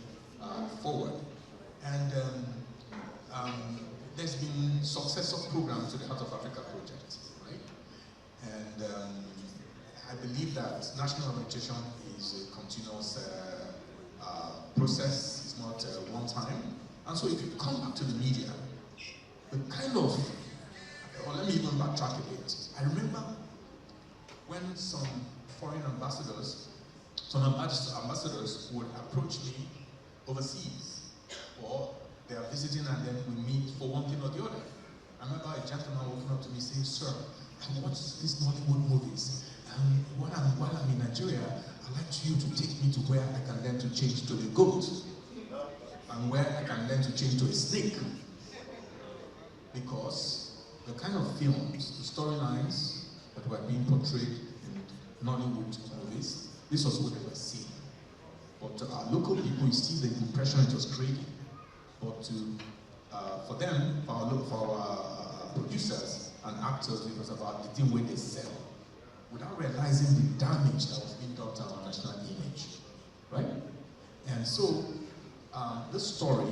forward. And there's been successor programs to the Heart of Africa project, right? And I believe that national orientation is a continuous process. It's not one time. And so if you come back to the media, the kind of, or let me even backtrack a bit. I remember when some foreign ambassadors, would approach me overseas, or they are visiting and then we meet for one thing or the other. I remember a gentleman walking up to me saying, "Sir, I watch these Nollywood movies, and while I'm in Nigeria, I'd like you to take me to where I can learn to change to the goat, and where I can learn to change to a snake." Because the kind of films, the storylines that were being portrayed in Nollywood movies, this was what they were seeing. But to our local people, you see the impression it was creating. But for them, for our producers and actors, it was about the thing where they sell, without realizing the damage that was being done to our national image, right? And so, this story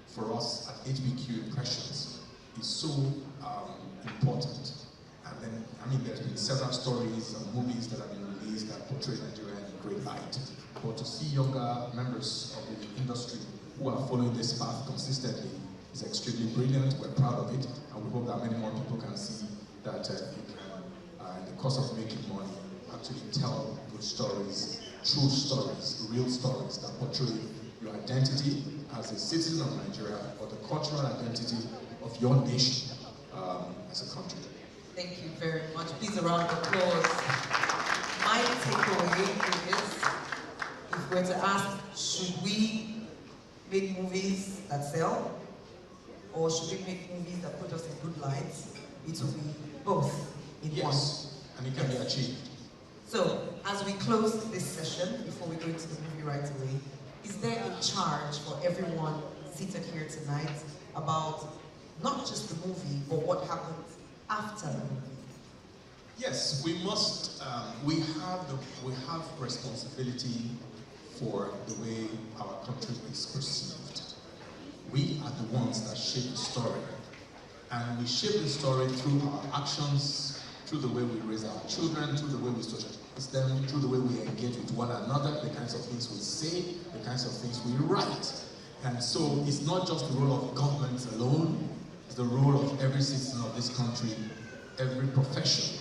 for us at HBQ Impressions is so important. And then, I mean, there's been several stories and movies that have been released that portray Nigeria in great light. But to see younger members of the industry who are following this path consistently is extremely brilliant. We're proud of it, and we hope that many more people can see that you can, in the course of making money, actually tell good stories, true stories, real stories that portray your identity as a citizen of Nigeria or the cultural identity of your nation as a country. Thank you very much. Please, a round of applause. My takeaway is, if we're to ask, should we make movies that sell, or should we make movies that put us in good light? It will be both in one. Yes, and it can be achieved. So, as we close this session, before we go into the movie right away, is there a charge for everyone seated here tonight about not just the movie, but what happens after the movie? Yes, we must. We have responsibility for the way our country is perceived. We are the ones that shape the story, and we shape the story through our actions, through the way we raise our children, through the way we socialize them, through the way we engage with one another, the kinds of things we say, the kinds of things we write. And so it's not just the role of government alone, it's the role of every citizen of this country every profession,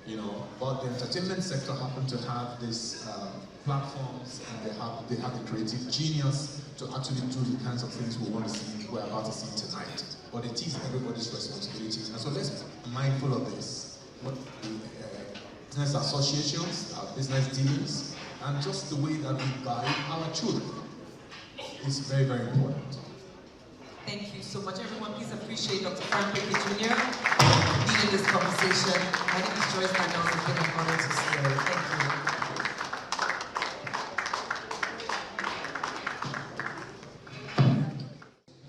you know. But the entertainment sector happened to have these platforms, and they have the creative genius to actually do the kinds of things we're about to see tonight. But it is everybody's responsibility, and so let's be mindful of this. What business associations, our business dealings, and just the way that we guide our children is very, very important. Thank you so much, everyone. Please appreciate Dr. Frank Jr. leading this conversation. My name is Joyce Daniels. It's been an honor to see you. Thank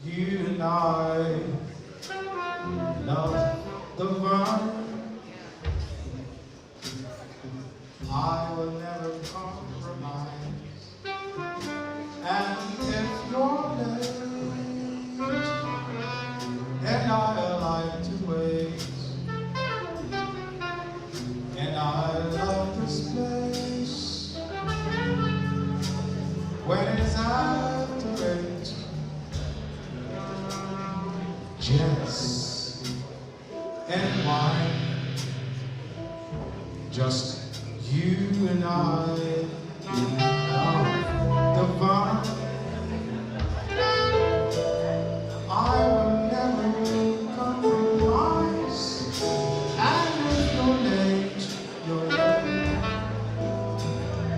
you. You and I love the vine. I will never compromise. And if you're late, and I like to wait, and I love this place when it's after 8. Jets and wine, just you and I love the vine. I will never compromise, and if you're late, you're late.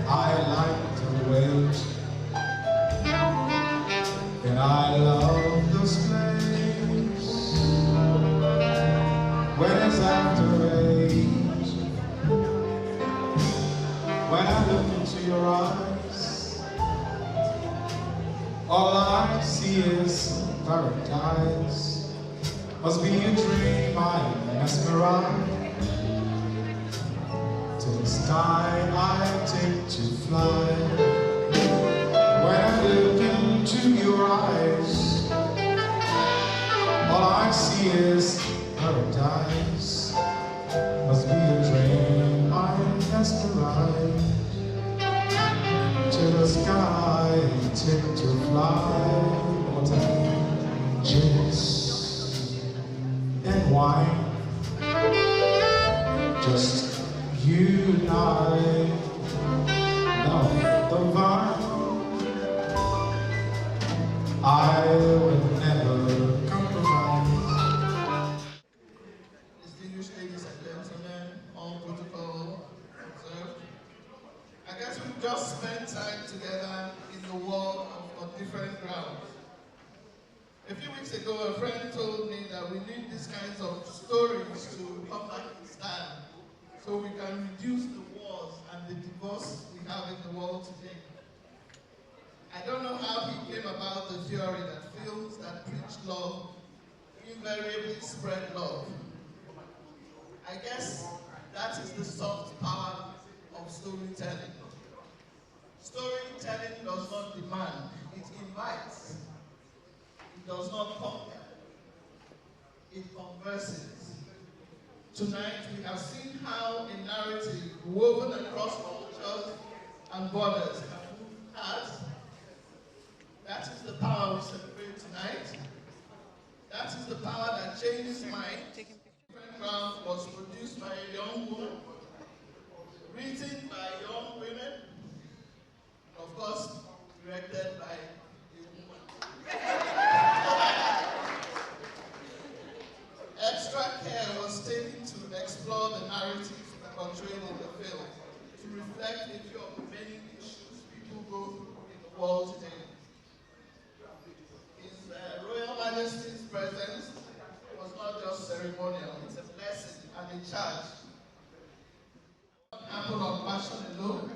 I like to wait, and I love this place when it's after 8. When I look into your eyes, all I see is paradise. Must be a dream I'm mesmerized. To the sky I take to fly. When I look into your eyes, all I see is paradise. Must be a dream I'm mesmerized. To the sky take to fly. What a jets and wine. Just you and I love the vine. I will never compromise. Distinguished ladies and gentlemen, all protocol observed. I guess we've just spent time together in the world on different grounds. A few weeks ago, a friend told me that we need these kinds of stories to come back in style so we can reduce the wars and the divorce we have in the world today. I don't know how he came about the theory that films that preach love invariably spread love. I guess that is the soft power of storytelling. Storytelling does not demand, it invites. It does not conquer, it converses. Tonight we have seen how a narrative woven across cultures and borders can move hearts. That is the power we celebrate tonight. That is the power that changes minds. Different Ground was produced by a young woman, written by young women, of course, directed by a woman. Extra care was taken to explore the narratives portrayed in the film, to reflect a few of the many issues people go through in the world today. His Royal Majesty's presence was not just ceremonial, it's a blessing and a charge. It doesn't happen on passion alone.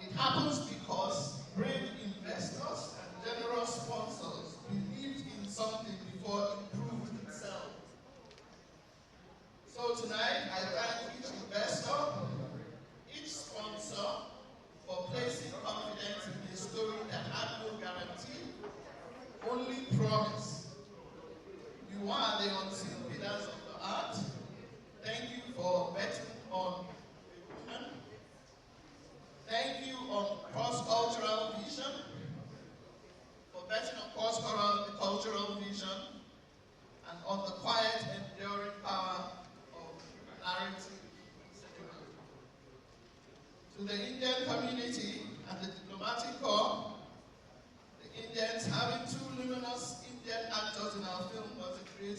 It happens because brave investors and generous sponsors believed in something before it proved itself. So tonight, I thank each investor, each sponsor, for placing confidence in a story that had no guarantee, only promise. You are the unseen pillars of the art. Thank you for betting on women. Thank you on cross-cultural vision, for betting on cross-cultural vision, and on the quiet, enduring power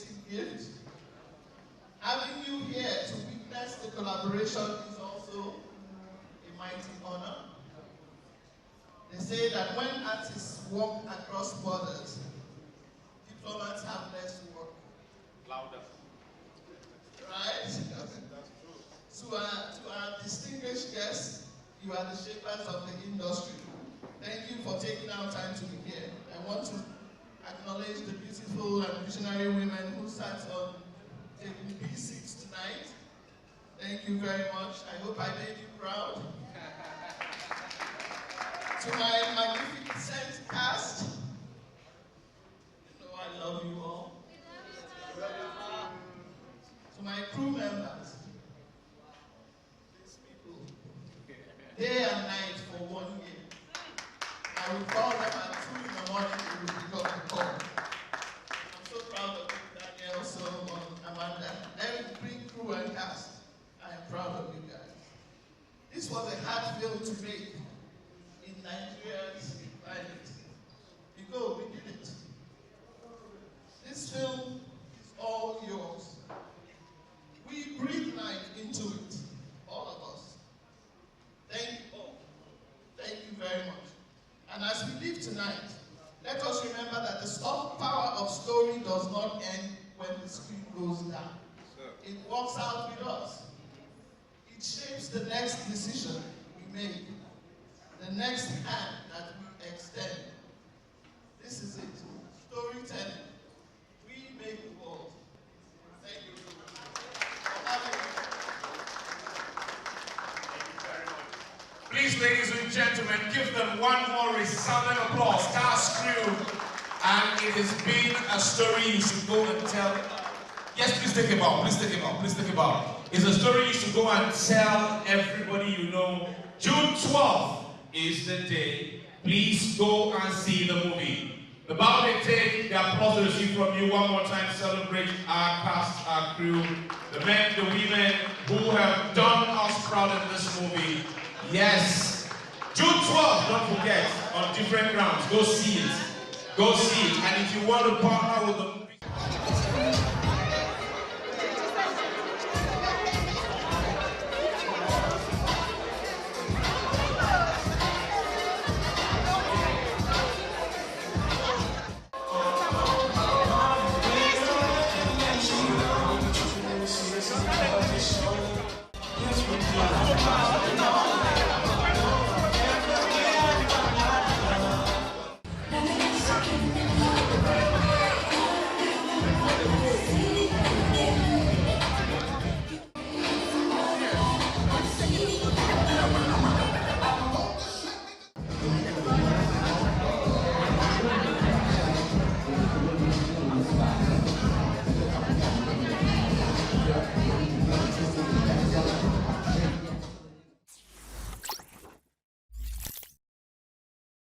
creative gift. Having you here to witness the collaboration is also a mighty honor. They say that when artists walk across borders, diplomats have less work. Louder. Right? That's true. To our distinguished guests, you are the shapers of the industry. Thank you for taking our time to be here. I want to acknowledge the beautiful and visionary women who sat on taking B6 tonight. Thank you very much. I hope I made you proud. To my magnificent cast, you know I love you all. To my crew members, these people, day and night for 1 year. I will call them at 2 in the morning to pick up the call. I'm so proud of you, Daniel, Solomon, Amanda, every crew and cast. I am proud of you guys. This was a hard film to make in Nigeria's climate. Because we did it. This film is all yours. We breathe life into it, all of us. Thank you all. Thank you very much. And as we leave tonight, let us remember that the soft power of story does not end when the screen goes down. It works out with us. It shapes the next decision we make, the next hand that we extend. This is it. Storytelling. We make the world. Thank you for having me. Please, ladies and gentlemen, give them one more resounding applause. Cast crew. And it has been a story you should go and tell. Yes, please take a bow. Please take a bow. Please take a bow. It's a story you should go and tell everybody you know. June 12th is the day. Please go and see the movie. The bow they take, the applause they receive from you one more time. Celebrate our cast, our crew, the men, the women who have done us proud in this movie. Yes. June 12th, don't forget, on different grounds. Go see it. Go see it. And if you want to partner with the